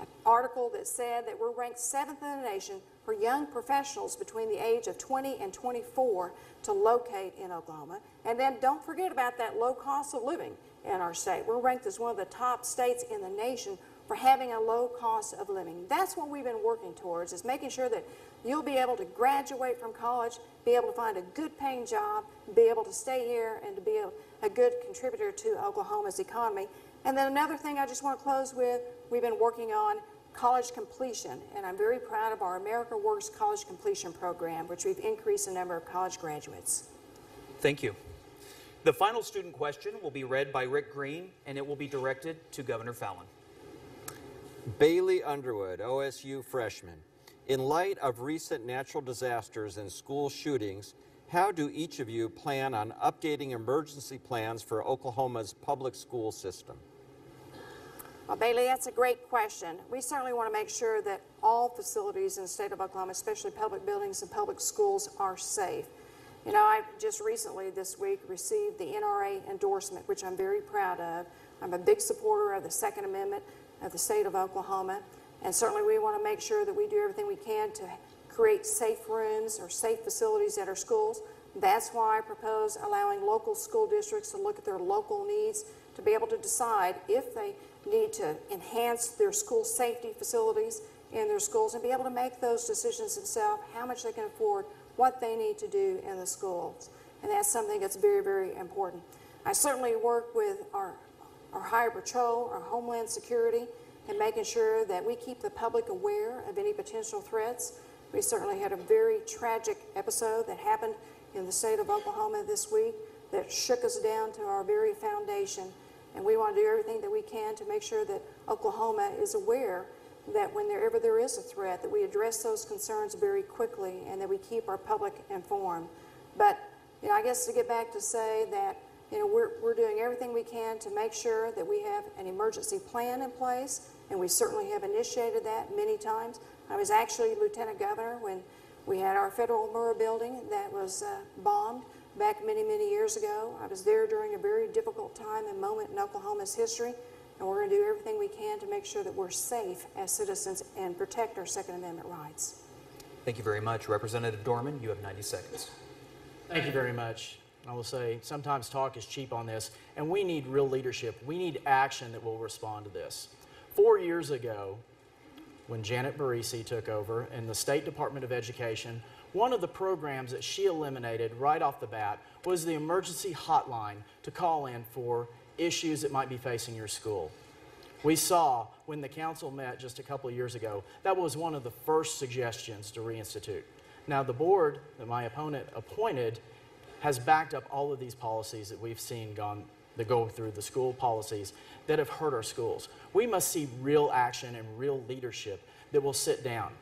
an article that said that we're ranked 7th in the nation for young professionals between the age of 20 and 24 to locate in Oklahoma. And then don't forget about that low cost of living in our state. We're ranked as one of the top states in the nation for having a low cost of living. That's what we've been working towards, is making sure that you'll be able to graduate from college, be able to find a good paying job, be able to stay here, and to be a good contributor to Oklahoma's economy. And then another thing I just want to close with, we've been working on college completion, and I'm very proud of our America Works College Completion Program, which we've increased the number of college graduates.
Thank you. The final student question will be read by Rick Green, and it will be directed to Governor Fallin.
Bailey Underwood, OSU freshman. In light of recent natural disasters and school shootings, how do each of you plan on updating emergency plans for Oklahoma's public school system?
Well, Bailey, that's a great question. We certainly want to make sure that all facilities in the state of Oklahoma, especially public buildings and public schools, are safe. You know, I just recently this week received the NRA endorsement, which I'm very proud of. I'm a big supporter of the Second Amendment of the state of Oklahoma, and certainly we want to make sure that we do everything we can to create safe rooms or safe facilities at our schools. That's why I propose allowing local school districts to look at their local needs to be able to decide if they need to enhance their school safety facilities in their schools and be able to make those decisions themselves, how much they can afford, what they need to do in the schools. And that's something that's very, very important. I certainly work with our Highway Patrol, our Homeland Security, and making sure that we keep the public aware of any potential threats. We certainly had a very tragic episode that happened in the state of Oklahoma this week that shook us down to our very foundation. And we want to do everything that we can to make sure that Oklahoma is aware that whenever there is a threat, that we address those concerns very quickly and that we keep our public informed. But, you know, I guess to get back to say that, you know, we're doing everything we can to make sure that we have an emergency plan in place, and we certainly have initiated that many times. I was actually Lieutenant Governor when we had our federal Murrah building that was bombed back many, many years ago. I was there during a very difficult time and moment in Oklahoma's history, and we're going to do everything we can to make sure that we're safe as citizens and protect our Second Amendment rights.
Thank you very much. Representative Dorman, you have 90 seconds.
Thank you very much. I will say sometimes talk is cheap on this, and we need real leadership. We need action that will respond to this. 4 years ago, when Janet Barisi took over in the State Department of Education, one of the programs that she eliminated right off the bat was the emergency hotline to call in for issues that might be facing your school. We saw when the council met just a couple of years ago, that was one of the first suggestions to reinstitute. Now the board that my opponent appointed has backed up all of these policies that we've seen that go through the school policies that have hurt our schools. We must see real action and real leadership that will sit down.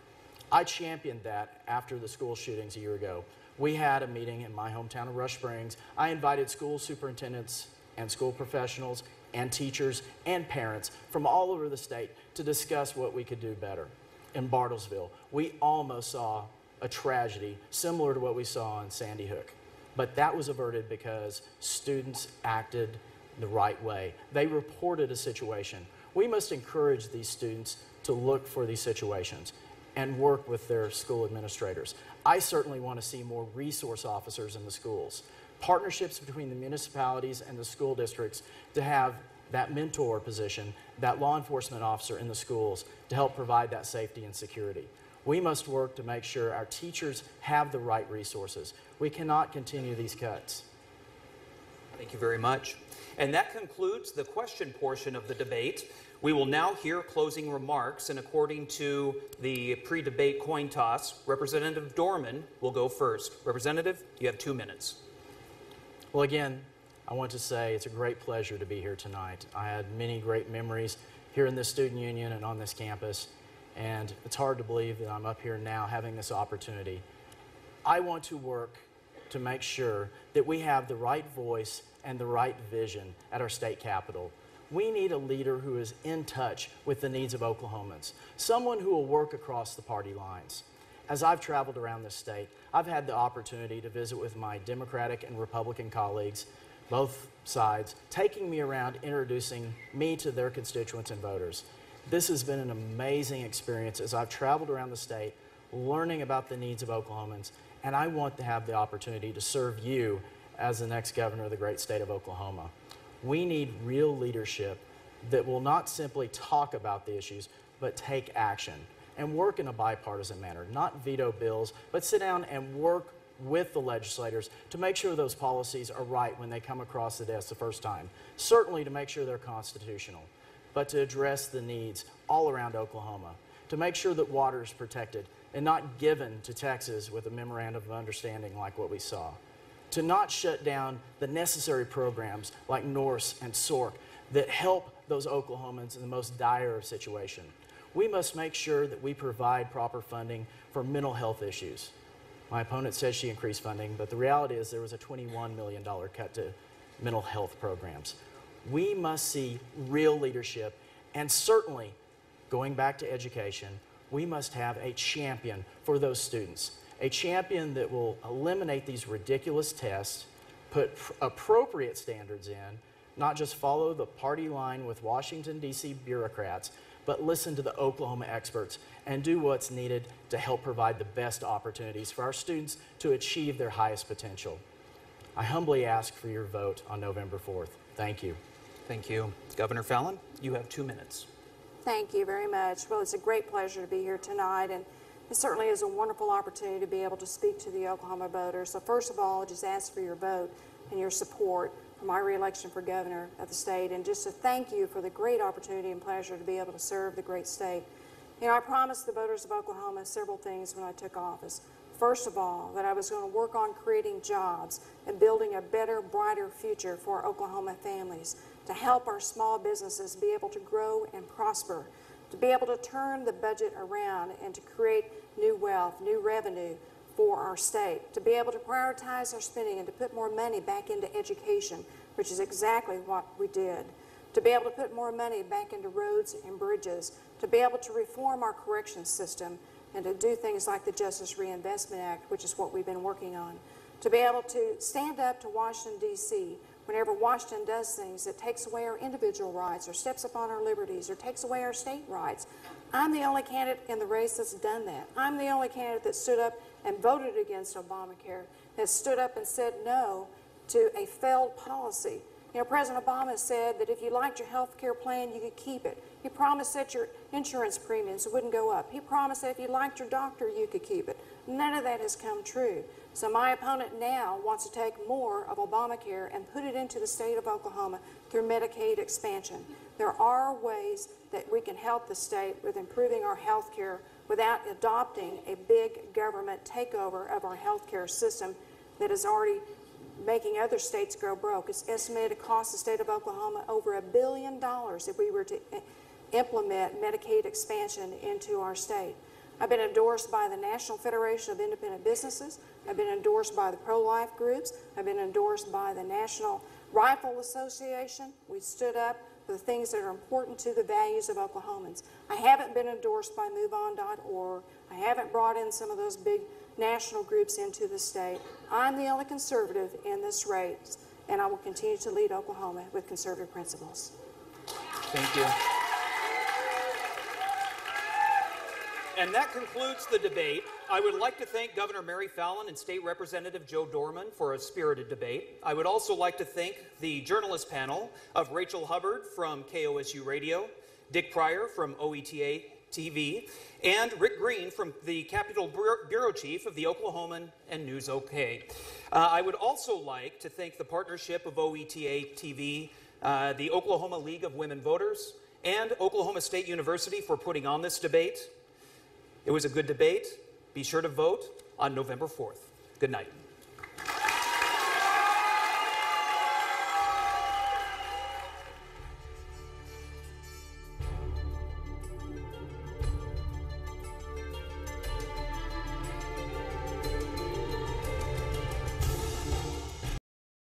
I championed that after the school shootings a year ago. We had a meeting in my hometown of Rush Springs. I invited school superintendents and school professionals and teachers and parents from all over the state to discuss what we could do better. In Bartlesville, we almost saw a tragedy similar to what we saw in Sandy Hook. But that was averted because students acted the right way. They reported a situation. We must encourage these students to look for these situations and work with their school administrators. I certainly want to see more resource officers in the schools, partnerships between the municipalities and the school districts to have that mentor position, that law enforcement officer in the schools to help provide that safety and security. We must work to make sure our teachers have the right resources. We cannot continue these cuts.
Thank you very much. And that concludes the question portion of the debate. We will now hear closing remarks, and according to the pre-debate coin toss, Representative Dorman will go first. Representative, you have 2 minutes.
Well, again, I want to say it's a great pleasure to be here tonight. I had many great memories here in this student union and on this campus, and it's hard to believe that I'm up here now having this opportunity. I want to work to make sure that we have the right voice and the right vision at our state capitol. We need a leader who is in touch with the needs of Oklahomans, someone who will work across the party lines. As I've traveled around this state, I've had the opportunity to visit with my Democratic and Republican colleagues, both sides, taking me around, introducing me to their constituents and voters. This has been an amazing experience as I've traveled around the state, learning about the needs of Oklahomans, and I want to have the opportunity to serve you as the next governor of the great state of Oklahoma. We need real leadership that will not simply talk about the issues, but take action and work in a bipartisan manner, not veto bills, but sit down and work with the legislators to make sure those policies are right when they come across the desk the first time. Certainly to make sure they're constitutional, but to address the needs all around Oklahoma, to make sure that water is protected and not given to Texas with a memorandum of understanding like what we saw, to not shut down the necessary programs like Endorse and SORC that help those Oklahomans in the most dire of situations. We must make sure that we provide proper funding for mental health issues. My opponent says she increased funding, but the reality is there was a $21 million cut to mental health programs. We must see real leadership, and certainly, going back to education, we must have a champion for those students, a champion that will eliminate these ridiculous tests, put appropriate standards in, not just follow the party line with Washington, D.C. bureaucrats, but listen to the Oklahoma experts and do what's needed to help provide the best opportunities for our students to achieve their highest potential. I humbly ask for your vote on November 4th. Thank you.
Thank you. Governor Fallin, you have 2 minutes.
Thank you very much. Well, it's a great pleasure to be here tonight, and it certainly is a wonderful opportunity to be able to speak to the Oklahoma voters. So first of all, I just ask for your vote and your support for my reelection for governor of the state, and just to thank you for the great opportunity and pleasure to be able to serve the great state. You know, I promised the voters of Oklahoma several things when I took office. First of all, that I was going to work on creating jobs and building a better, brighter future for Oklahoma families, to help our small businesses be able to grow and prosper, to be able to turn the budget around and to create new wealth, new revenue for our state, to be able to prioritize our spending and to put more money back into education, which is exactly what we did, to be able to put more money back into roads and bridges, to be able to reform our corrections system, and to do things like the Justice Reinvestment Act, which is what we've been working on, to be able to stand up to Washington, D.C., whenever Washington does things that takes away our individual rights or steps upon our liberties or takes away our state rights. I'm the only candidate in the race that's done that. I'm the only candidate that stood up and voted against Obamacare, that stood up and said no to a failed policy. You know, President Obama said that if you liked your health care plan, you could keep it. He promised that your insurance premiums wouldn't go up. He promised that if you liked your doctor, you could keep it. None of that has come true. So my opponent now wants to take more of Obamacare and put it into the state of Oklahoma through Medicaid expansion. There are ways that we can help the state with improving our health care without adopting a big government takeover of our health care system that is already making other states go broke. It's estimated to cost the state of Oklahoma over $1 billion if we were to implement Medicaid expansion into our state. I've been endorsed by the National Federation of Independent Businesses. I've been endorsed by the pro-life groups. I've been endorsed by the National Rifle Association. We stood up for the things that are important to the values of Oklahomans. I haven't been endorsed by MoveOn.org. I haven't brought in some of those big national groups into the state. I'm the only conservative in this race, and I will continue to lead Oklahoma with conservative principles.
Thank you. And that concludes the debate. I would like to thank Governor Mary Fallin and State Representative Joe Dorman for a spirited debate. I would also like to thank the journalist panel of Rachel Hubbard from KOSU Radio, Dick Pryor from OETA TV, and Rick Green from the Capitol Bureau Chief of the Oklahoman and News OK. I would also like to thank the partnership of OETA TV, the Oklahoma League of Women Voters, and Oklahoma State University for putting on this debate. It was a good debate. Be sure to vote on November 4th. Good night.